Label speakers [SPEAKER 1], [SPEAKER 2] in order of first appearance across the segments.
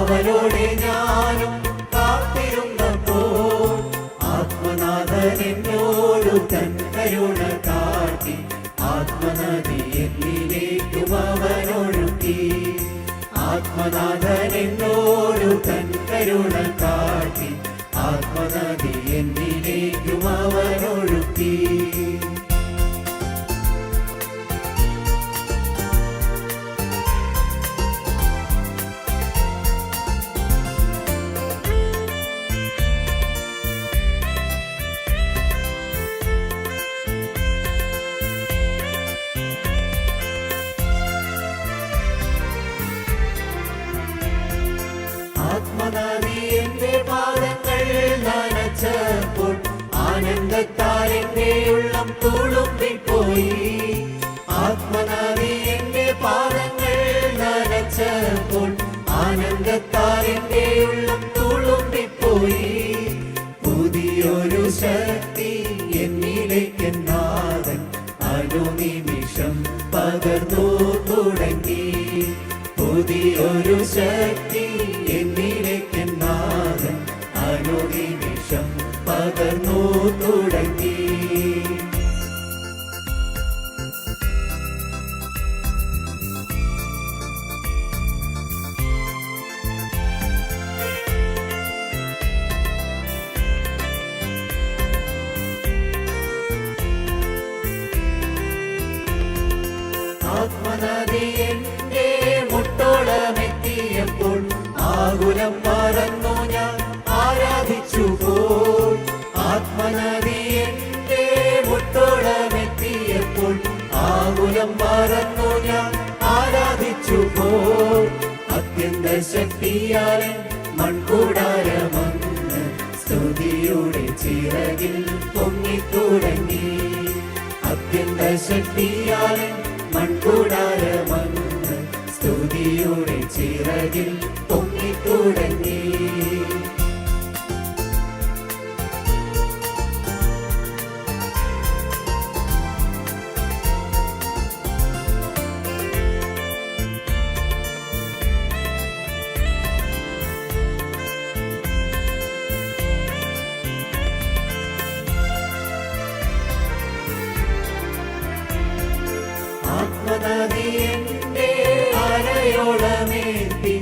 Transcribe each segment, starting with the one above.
[SPEAKER 1] അവരോടെ ഞാനും കാത്തിരുന്നപ്പോൾ ആത്മനാഥൻ എന്നോടു തൻ കരുണ കാട്ടി ആത്മനദി എന്നിലേക്കും അവനൊഴുക്കി. ആത്മനാഥൻ എന്നോടു തൻ കരുണ കാട്ടി ആത്മനദി എന്നിലേക്കും അവനൊഴുക്കി. ആത്മനദി എന്റെ പാദങ്ങൾ നനച്ചപ്പോൾ ആനന്ദത്താൽ എന്റെ ഉള്ളം തുളുമ്പിപ്പോയി. ആത്മനദി എന്റെ പാദങ്ങൾ നനച്ചപ്പോൾ ആനന്ദത്താൽ എന്റെ ഉള്ളം തുളുമ്പിപ്പോയി. പുതിയൊരു ശക്തി എന്നിലേക്ക് നാഥൻ അനുനിമിഷം പകർന്നു തുടങ്ങി. പുതിയൊരു ശക്തി എന്നിലേക്ക് നാഥൻ അനുനിമിഷം പകർന്നു തുടങ്ങി. ആത്മനദി എന്റെ മുട്ടോളമെത്തിയപ്പോൾ ആകുലം മറന്നു ഞാൻ ആരാധിച്ചു പോൽ. ആത്മനദി എന്റെ മുട്ടോളമെത്തിയപ്പോൾ ആകുലം മറന്നു ഞാൻ ആരാധിച്ചു പോൽ. അത്യന്ത ശക്തിയാലെ മൺകൂടാരമങ്ങ് സ്തുതിയുടെ ചിറകിൽ പൊങ്ങിത്തുടങ്ങി. അത്യന്ത ശക്തിയാലെ മൺകൂടാരമങ്ങ് സ്തുതിയുടെ ചിറകിൽ പൊങ്ങിത്തുടങ്ങി. ആത്മനദി എന്റെ അരയോളമേറ്റി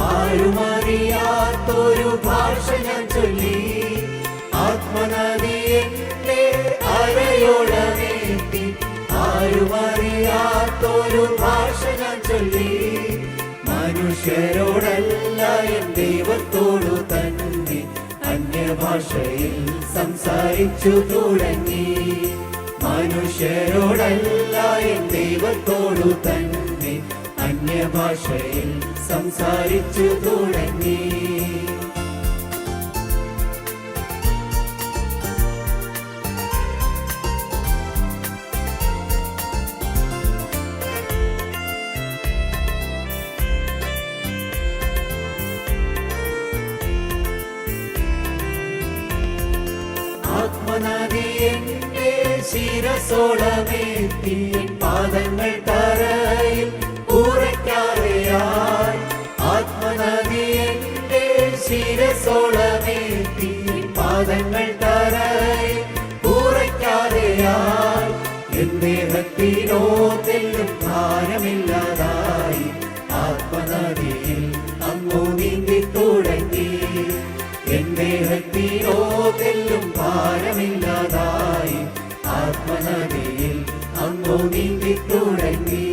[SPEAKER 1] ആരുമറിയാത്തൊരു ഭാഷ ഞാൻ ചൊല്ലി. ആത്മനദി എന്റെ അരയോളമേറ്റി ആരുമറിയാത്തൊരു ഭാഷ ഞാൻ ചൊല്ലി. മനുഷ്യരോടല്ല എൻ ദൈവത്തോടു തന്നെ അന്യഭാഷയിൽ സംസാരിച്ചു തുടങ്ങി. മനുഷ്യരോടല്ല എൻ ദൈവത്തോടു തന്നെ അന്യഭാഷയിൽ സംസാരിച്ചു തുടങ്ങി. ആത്മനദി എന്റെ ശിരസോളമേറ്റി പാദങ്ങൾ തറയിൽ ഉറയ്ക്കാതെയായി. ആത്മനദി എന്റെ ശിരസോളമേറ്റി പാദങ്ങൾ തറയിൽ ഉറയ്ക്കാതെയായി. എൻ ദേഹത്തിനോ തെല്ലും ഭാരമില്ലാതായി. ആത്മനദിയിൽ അങ്ങു നീന്തി തുടങ്ങി. എൻ ദേഹത്തിനോ തെല്ലും ഭാരമില്ലാതായി. ആത്മനദിയിൽ അങ്ങു നീന്തി തുടങ്ങി.